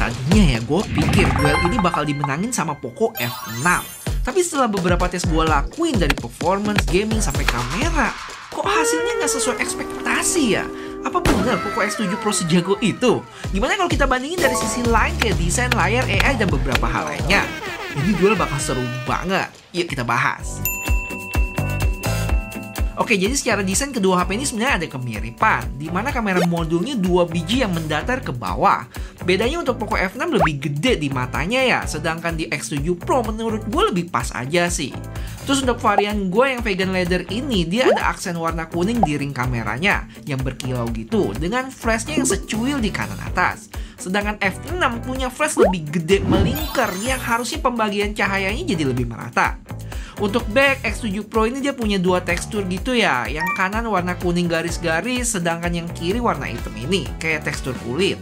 Tadinya ya gue pikir duel ini bakal dimenangin sama Poco F6. Tapi setelah beberapa tes gue lakuin dari performance, gaming, sampai kamera, kok hasilnya nggak sesuai ekspektasi ya? Apa benar Poco X7 Pro sejago itu? Gimana kalau kita bandingin dari sisi lain kayak desain, layar, AI, dan beberapa hal lainnya? Ini duel bakal seru banget. Yuk kita bahas. Oke, jadi secara desain kedua HP ini sebenarnya ada kemiripan, di mana kamera modulnya 2 biji yang mendatar ke bawah. Bedanya untuk Poco F6 lebih gede di matanya ya, sedangkan di X7 Pro menurut gue lebih pas aja sih. Terus untuk varian gue yang vegan leather ini, dia ada aksen warna kuning di ring kameranya yang berkilau gitu, dengan flashnya yang secuil di kanan atas. Sedangkan F6 punya flash lebih gede melingkar yang harusnya pembagian cahayanya jadi lebih merata. Untuk back X7 Pro ini dia punya dua tekstur gitu ya, yang kanan warna kuning garis-garis, sedangkan yang kiri warna hitam ini, kayak tekstur kulit.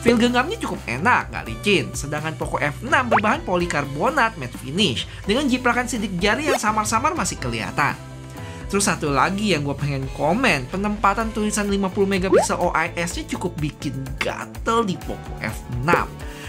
Feel genggamnya cukup enak, nggak licin, sedangkan Poco F6 berbahan polikarbonat matte finish, dengan jiplakan sidik jari yang samar-samar masih kelihatan. Terus satu lagi yang gue pengen komen, penempatan tulisan 50 megapiksel OIS-nya cukup bikin gatel di Poco F6.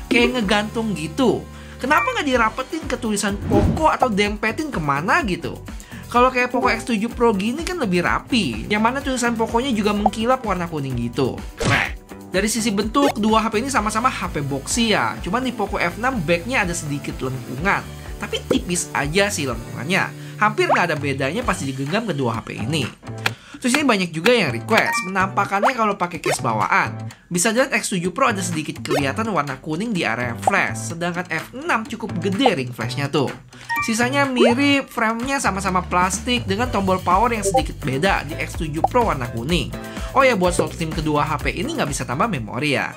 Kayak ngegantung gitu. Kenapa nggak dirapetin ke tulisan Poco atau dempetin kemana gitu? Kalau kayak Poco X7 Pro gini kan lebih rapi, yang mana tulisan Poconya juga mengkilap warna kuning gitu. Keren. Dari sisi bentuk, dua HP ini sama-sama HP boxy ya. Cuman di Poco F6 backnya ada sedikit lengkungan, tapi tipis aja sih lengkungannya. Hampir nggak ada bedanya pas digenggam kedua HP ini. Terus ini banyak juga yang request, menampakannya kalau pakai case bawaan. Bisa dilihat X7 Pro ada sedikit kelihatan warna kuning di area flash, sedangkan F6 cukup gede ring flashnya tuh. Sisanya mirip, framenya sama-sama plastik dengan tombol power yang sedikit beda di X7 Pro warna kuning. Oh ya, buat slot SIM kedua HP ini nggak bisa tambah memori ya.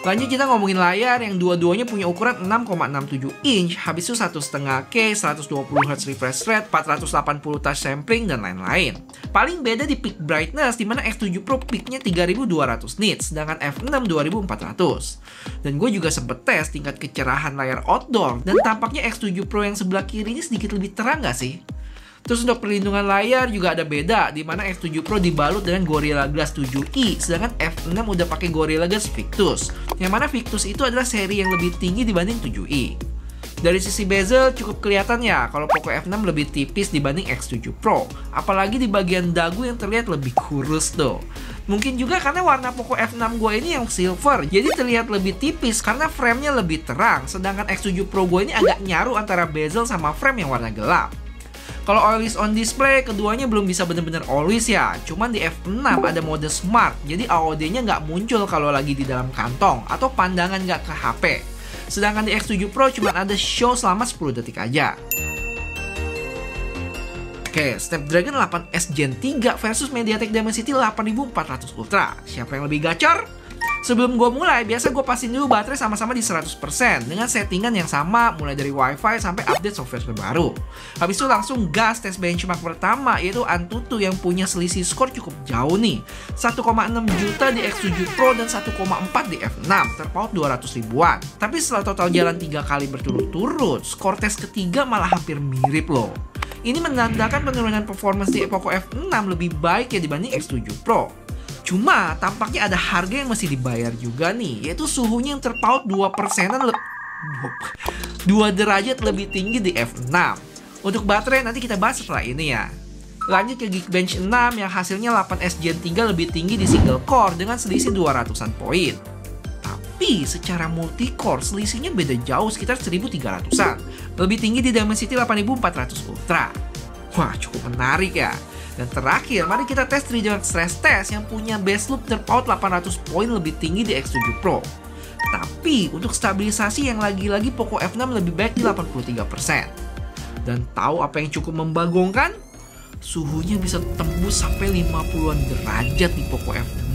Lanjut kita ngomongin layar yang dua-duanya punya ukuran 6,67 inch, habis itu 1,5K, 120Hz refresh rate, 480 touch sampling, dan lain-lain. Paling beda di peak brightness, dimana X7 Pro peaknya 3200 nits, sedangkan F6 2400. Dan gue juga sempet tes tingkat kecerahan layar outdoor, dan tampaknya X7 Pro yang sebelah kiri ini sedikit lebih terang nggak sih? Terus untuk perlindungan layar juga ada beda, di mana X7 Pro dibalut dengan Gorilla Glass 7i, sedangkan F6 udah pakai Gorilla Glass Victus, yang mana Victus itu adalah seri yang lebih tinggi dibanding 7i. Dari sisi bezel cukup kelihatan ya kalau Poco F6 lebih tipis dibanding X7 Pro, apalagi di bagian dagu yang terlihat lebih kurus tuh. Mungkin juga karena warna Poco F6 gue ini yang silver, jadi terlihat lebih tipis karena framenya lebih terang, sedangkan X7 Pro gue ini agak nyaru antara bezel sama frame yang warna gelap. Kalau always on display, keduanya belum bisa bener-bener always ya. Cuman di F6 ada mode smart, jadi AOD-nya nggak muncul kalau lagi di dalam kantong atau pandangan nggak ke HP. Sedangkan di X7 Pro cuma ada show selama 10 detik aja. Oke, Snapdragon 8S Gen 3 versus MediaTek Dimensity 8400 Ultra. Siapa yang lebih gacor? Sebelum gue mulai, biasa gue pastiin dulu baterai sama-sama di 100% dengan settingan yang sama mulai dari WiFi sampai update software terbaru. Habis itu langsung gas tes benchmark pertama, yaitu Antutu yang punya selisih skor cukup jauh nih. 1,6 juta di X7 Pro dan 1,4 di F6, terpaut 200 ribuan. Tapi setelah total jalan 3 kali berturut-turut, skor tes ketiga malah hampir mirip loh. Ini menandakan penurunan performance di Poco F6 lebih baik ya dibanding X7 Pro. Cuma tampaknya ada harga yang mesti dibayar juga nih, yaitu suhunya yang terpaut 2%-an 2 derajat lebih tinggi di F6. Untuk baterai nanti kita bahas setelah ini ya. Lanjut ke Geekbench 6 yang hasilnya 8S Gen 3 lebih tinggi di single core dengan selisih 200-an poin. Tapi secara multi-core selisihnya beda jauh sekitar 1300-an. Lebih tinggi di Dimensity 8400 Ultra. Wah, cukup menarik ya. Dan terakhir, mari kita tes 3D Stress Test yang punya base loop terpaut 800 poin lebih tinggi di X7 Pro. Tapi untuk stabilisasi yang lagi-lagi Poco F6 lebih baik di 83%. Dan tahu apa yang cukup membagongkan? Suhunya bisa tembus sampai 50-an derajat di Poco F6.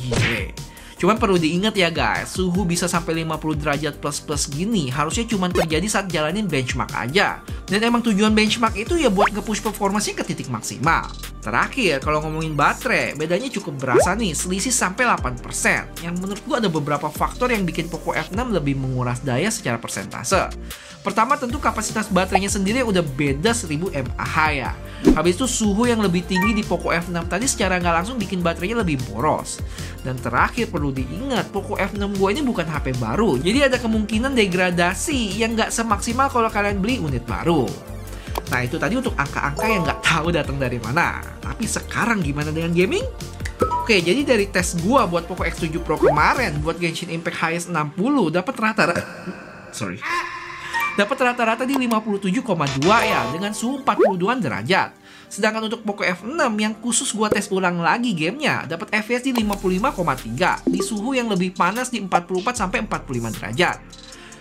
Gile. Cuman perlu diingat ya guys, suhu bisa sampai 50 derajat plus-plus gini harusnya cuma terjadi saat jalanin benchmark aja. Dan emang tujuan benchmark itu ya buat nge-push performanya ke titik maksimal. Terakhir, kalau ngomongin baterai, bedanya cukup berasa nih, selisih sampai 8%. Yang menurut gua ada beberapa faktor yang bikin Poco F6 lebih menguras daya secara persentase. Pertama tentu kapasitas baterainya sendiri udah beda 1000 mAh ya. Habis itu suhu yang lebih tinggi di Poco F6 tadi secara nggak langsung bikin baterainya lebih boros. Dan terakhir perlu perlu diingat, Poco F6 gue ini bukan HP baru, jadi ada kemungkinan degradasi yang nggak semaksimal kalau kalian beli unit baru. Nah itu tadi untuk angka-angka yang nggak tahu datang dari mana. Tapi sekarang gimana dengan gaming? Oke, jadi dari tes gua buat Poco X7 Pro kemarin buat Genshin Impact HS 60 dapat rata-rata di 57,2 ya dengan suhu 42 derajat. Sedangkan untuk Poco F6 yang khusus gua tes ulang lagi gamenya dapat FPS di 55,3 di suhu yang lebih panas di 44 sampai 45 derajat.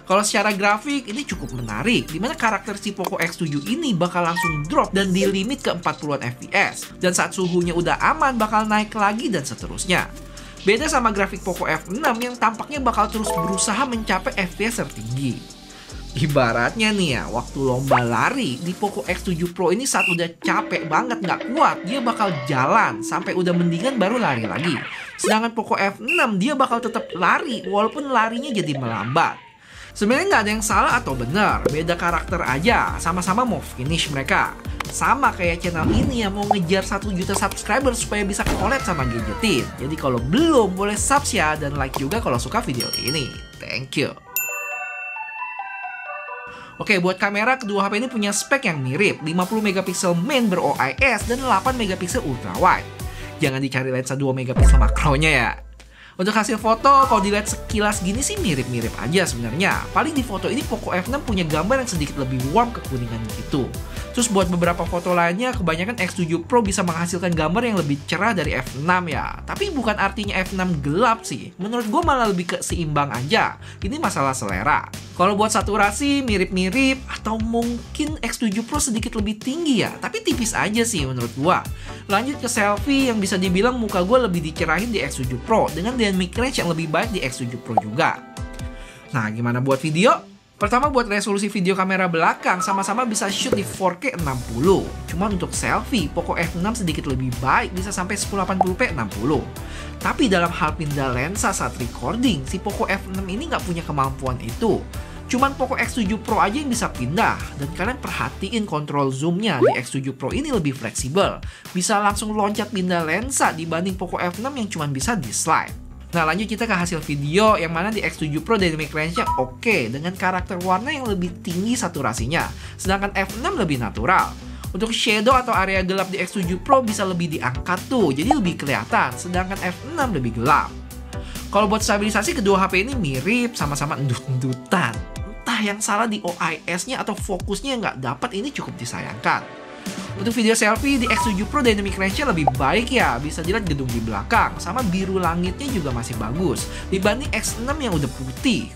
Kalau secara grafik ini cukup menarik, dimana karakter si Poco X7 ini bakal langsung drop dan di limit ke 40-an FPS. Dan saat suhunya udah aman bakal naik lagi dan seterusnya. Beda sama grafik Poco F6 yang tampaknya bakal terus berusaha mencapai FPS tertinggi. Ibaratnya nih ya, waktu lomba lari di Poco X7 Pro ini saat udah capek banget nggak kuat, dia bakal jalan sampai udah mendingan baru lari lagi. Sedangkan Poco F6 dia bakal tetap lari walaupun larinya jadi melambat. Sebenarnya nggak ada yang salah atau benar, beda karakter aja, sama-sama mau finish mereka. Sama kayak channel ini yang mau ngejar 1 juta subscriber supaya bisa collab sama Gadgetin. Jadi kalau belum, boleh subs ya, dan like juga kalau suka video ini. Thank you. Oke, buat kamera, kedua HP ini punya spek yang mirip, 50 megapiksel main ber-OIS dan 8 megapiksel ultra wide. Jangan dicari lensa 2 megapiksel makronya ya. Untuk hasil foto, kalau dilihat sekilas gini sih mirip-mirip aja sebenarnya. Paling di foto ini Poco F6 punya gambar yang sedikit lebih warm kekuningan gitu. Terus buat beberapa foto lainnya, kebanyakan X7 Pro bisa menghasilkan gambar yang lebih cerah dari F6 ya. Tapi bukan artinya F6 gelap sih. Menurut gue malah lebih ke seimbang aja. Ini masalah selera. Kalau buat saturasi mirip-mirip, atau mungkin X7 Pro sedikit lebih tinggi ya. Tapi tipis aja sih menurut gue. Lanjut ke selfie, yang bisa dibilang muka gue lebih dicerahin di X7 Pro dengan dynamic range yang lebih baik di X7 Pro juga. Nah, gimana buat video? Pertama, buat resolusi video kamera belakang sama-sama bisa shoot di 4K 60. Cuman untuk selfie, Poco F6 sedikit lebih baik, bisa sampai 1080p 60. Tapi dalam hal pindah lensa saat recording, si Poco F6 ini nggak punya kemampuan itu. Cuman Poco X7 Pro aja yang bisa pindah. Dan kalian perhatiin kontrol zoomnya di X7 Pro ini lebih fleksibel. Bisa langsung loncat pindah lensa dibanding Poco F6 yang cuma bisa di slide. Nah, lanjut kita ke hasil video yang mana di X7 Pro dynamic range-nya oke dengan karakter warna yang lebih tinggi saturasinya, sedangkan F6 lebih natural. Untuk shadow atau area gelap di X7 Pro bisa lebih diangkat tuh, jadi lebih kelihatan, sedangkan F6 lebih gelap. Kalau buat stabilisasi, kedua HP ini mirip, sama-sama endut-endutan. Entah yang salah di OIS-nya atau fokusnya yang nggak dapat, ini cukup disayangkan. Untuk video selfie di X7 Pro dynamic range-nya lebih baik ya, bisa dilihat gedung di belakang, sama biru langitnya juga masih bagus dibanding X6 yang udah putih.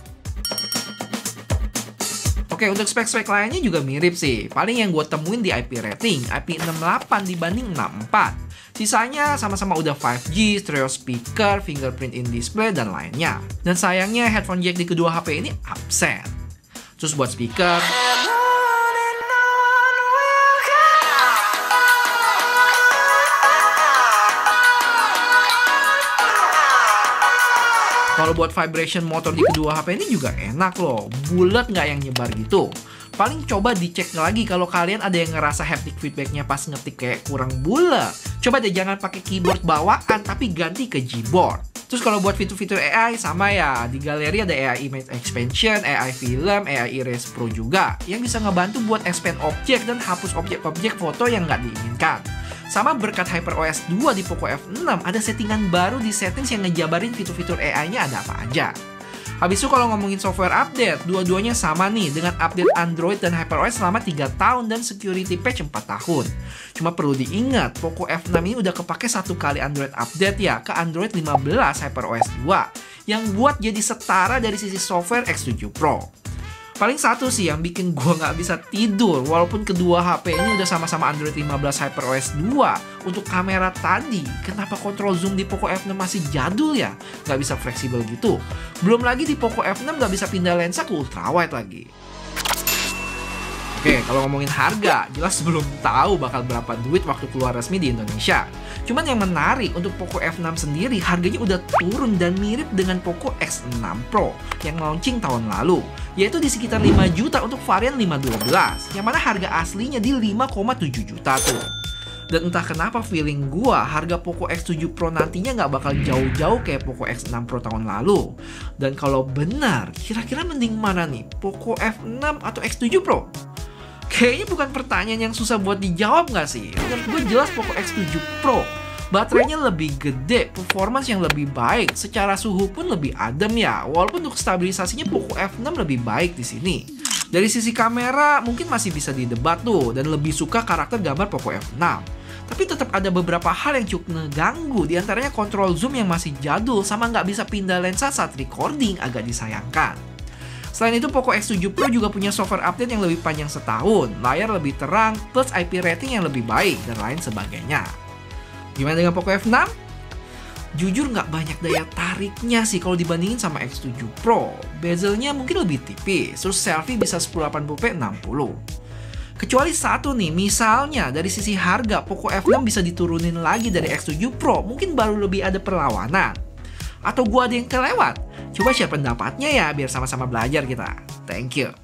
Oke, untuk spek-spek lainnya juga mirip sih, paling yang gue temuin di IP rating, IP68 dibanding 64. Sisanya sama-sama udah 5G, stereo speaker, fingerprint in display, dan lainnya. Dan sayangnya headphone jack di kedua HP ini absen. Terus buat speaker, kalau buat vibration motor di kedua HP ini juga enak loh, bulat nggak yang nyebar gitu. Paling coba dicek lagi kalau kalian ada yang ngerasa haptic feedbacknya pas ngetik kayak kurang bulat. Coba deh jangan pakai keyboard bawaan tapi ganti ke Gboard. Terus kalau buat fitur-fitur AI sama ya, di galeri ada AI Image Expansion, AI Film, AI Erase Pro juga yang bisa ngebantu buat expand objek dan hapus objek-objek foto yang nggak diinginkan. Sama berkat HyperOS 2 di Poco F6 ada settingan baru di settings yang ngejabarin fitur-fitur AI-nya ada apa aja. Habis itu kalau ngomongin software update, dua-duanya sama nih dengan update Android dan HyperOS selama 3 tahun dan security patch 4 tahun. Cuma perlu diingat, Poco F6 ini udah kepake 1 kali Android update ya ke Android 15 HyperOS 2 yang buat jadi setara dari sisi software X7 Pro. Paling satu sih yang bikin gue nggak bisa tidur walaupun kedua HP ini udah sama-sama Android 15 HyperOS 2. Untuk kamera tadi, kenapa kontrol zoom di Poco F6 masih jadul ya? Nggak bisa fleksibel gitu. Belum lagi di Poco F6 nggak bisa pindah lensa ke ultrawide lagi. Oke, kalau ngomongin harga, jelas belum tahu bakal berapa duit waktu keluar resmi di Indonesia. Cuman yang menarik, untuk Poco F6 sendiri harganya udah turun dan mirip dengan Poco X6 Pro yang launching tahun lalu, yaitu di sekitar 5 juta untuk varian 512, yang mana harga aslinya di 5,7 juta tuh. Dan entah kenapa feeling gua harga Poco X7 Pro nantinya nggak bakal jauh-jauh kayak Poco X6 Pro tahun lalu. Dan kalau benar, kira-kira mending mana nih? Poco F6 atau X7 Pro? Kayaknya bukan pertanyaan yang susah buat dijawab nggak sih? Menurut gue jelas Poco X7 Pro. Baterainya lebih gede, performance yang lebih baik, secara suhu pun lebih adem ya. Walaupun untuk stabilisasinya Poco F6 lebih baik di sini. Dari sisi kamera mungkin masih bisa didebat tuh, dan lebih suka karakter gambar Poco F6. Tapi tetap ada beberapa hal yang cukup ngeganggu, diantaranya kontrol zoom yang masih jadul sama nggak bisa pindah lensa saat recording, agak disayangkan. Selain itu, Poco X7 Pro juga punya software update yang lebih panjang setahun, layar lebih terang, plus IP rating yang lebih baik, dan lain sebagainya. Gimana dengan Poco F6? Jujur nggak banyak daya tariknya sih kalau dibandingin sama X7 Pro. Bezelnya mungkin lebih tipis, terus selfie bisa 1080p 60. Kecuali satu nih, misalnya dari sisi harga Poco F6 bisa diturunin lagi dari X7 Pro, mungkin baru lebih ada perlawanan. Atau gua ada yang kelewat? Coba share pendapatnya ya, biar sama-sama belajar kita. Thank you.